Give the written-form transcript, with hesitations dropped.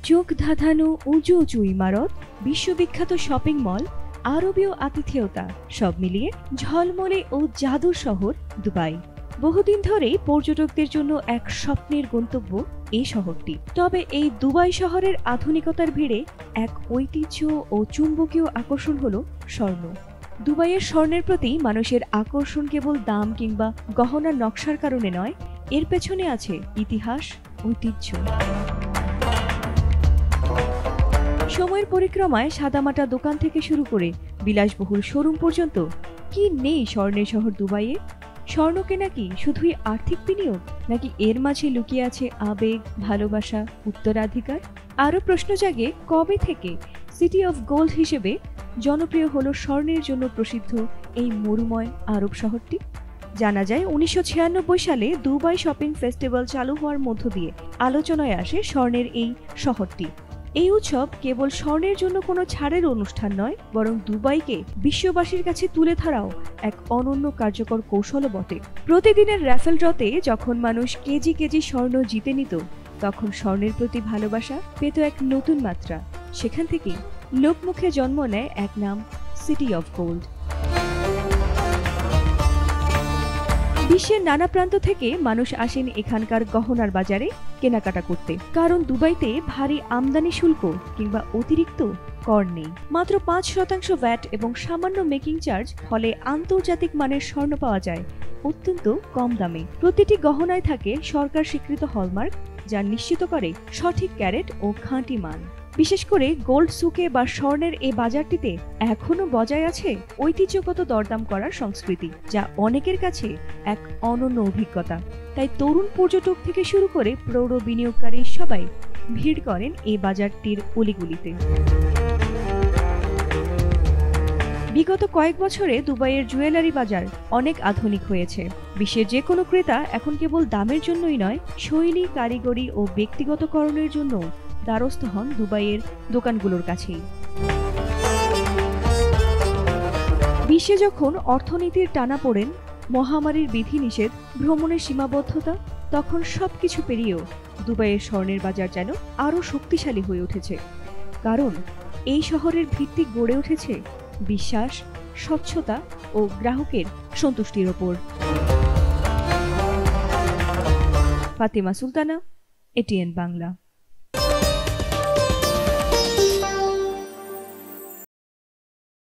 চোখ ধাঁধানো উঁচু উঁচু ইমারত, বিশ্ববিখ্যাত শপিং মল, আরবীয় আতিথেয়তা সব মিলিয়ে ঝলমলে ও জাদুর শহর দুবাই। বহুদিন ধরেই পর্যটকদের জন্য এক স্বপ্নের গন্তব্য এই শহরটি। তবে এই দুবাই শহরের আধুনিকতার ভিড়ে এক ঐতিহ্য ও চুম্বকীয় আকর্ষণ হলো স্বর্ণ। দুবাইয়ের স্বর্ণের প্রতি মানুষের আকর্ষণ কেবল দাম কিংবা গহনার নকশার কারণে নয়, এর পেছনে আছে ইতিহাস, ঐতিহ্য। সময়ের পরিক্রমায় সাদামাটা দোকান থেকে শুরু করে বিলাসবহুল শোরুম পর্যন্ত কি নেই স্বর্ণের শহর দুবাইয়ে? স্বর্ণ কেনা কি শুধুই আর্থিক বিনিয়োগ, নাকি এর মাঝে লুকিয়ে আছে আবেগ, ভালোবাসা, উত্তরাধিকার? আরও প্রশ্ন জাগে, কবে থেকে সিটি অফ গোল্ড হিসেবে জনপ্রিয় হলো স্বর্ণের জন্য প্রসিদ্ধ এই মরুময় আরব শহরটি? জানা যায় 1996 সালে দুবাই শপিং ফেস্টিভ্যাল চালু হওয়ার মধ্য দিয়ে আলোচনায় আসে স্বর্ণের এই শহরটি। এই উৎসব কেবল স্বর্ণের জন্য কোনো ছাড়ের অনুষ্ঠান নয়, বরং দুবাইকে বিশ্ববাসীর কাছে তুলে ধরাও এক অনন্য কার্যকর কৌশলও বটে। প্রতিদিনের র্যাফেল ড্রতে যখন মানুষ কেজি কেজি স্বর্ণ জিতে নিত, তখন স্বর্ণের প্রতি ভালোবাসা পেত এক নতুন মাত্রা। সেখান থেকেই লোকমুখে জন্ম নেয় এক নাম, সিটি অফ গোল্ড। বিশ্বের নানা প্রান্ত থেকে মানুষ আসেন এখানকার গহনার বাজারে কেনাকাটা করতে, কারণ দুবাইতে ভারী আমদানি শুল্ক কিংবা অতিরিক্ত কর নেই। মাত্র 5% ভ্যাট এবং সামান্য মেকিং চার্জ, ফলে আন্তর্জাতিক মানের স্বর্ণ পাওয়া যায় অত্যন্ত কম দামে। প্রতিটি গহনায় থাকে সরকার স্বীকৃত হলমার্ক, যা নিশ্চিত করে সঠিক ক্যারেট ও খাঁটি মান। বিশেষ করে গোল্ড সুকে বা স্বর্ণের এই বাজারটিতে এখনো বজায় আছে ঐতিহ্যগত দরদাম করার সংস্কৃতি, যা অনেকের কাছে এক অনন্য অভিজ্ঞতা। তাই তরুণ পর্যটক থেকে শুরু করে প্রৌঢ় বিনিয়োগকারী সবাই ভিড় করেন এই বাজারটির অলিগলিতে। বিগত কয়েক বছরে দুবাইয়ের জুয়েলারি বাজার অনেক আধুনিক হয়েছে। বিশ্বের যে কোনো ক্রেতা এখন কেবল দামের জন্যই নয়, শৈলী, কারিগরি ও ব্যক্তিগতকরণের জন্য দ্বারস্থ হন দুবাইয়ের দোকানগুলোর কাছেই। বিশ্বে যখন অর্থনীতির টানাপোড়েন, মহামারীর বিধিনিষেধ, ভ্রমণের সীমাবদ্ধতা, তখন সবকিছু পেরিয়েও দুবাইয়ের স্বর্ণের বাজার যেন আরও শক্তিশালী হয়ে উঠেছে। কারণ এই শহরের ভিত্তি গড়ে উঠেছে বিশ্বাস, স্বচ্ছতা ও গ্রাহকের সন্তুষ্টির ওপর। ফাতিমা সুলতানা, এটিএন বাংলা।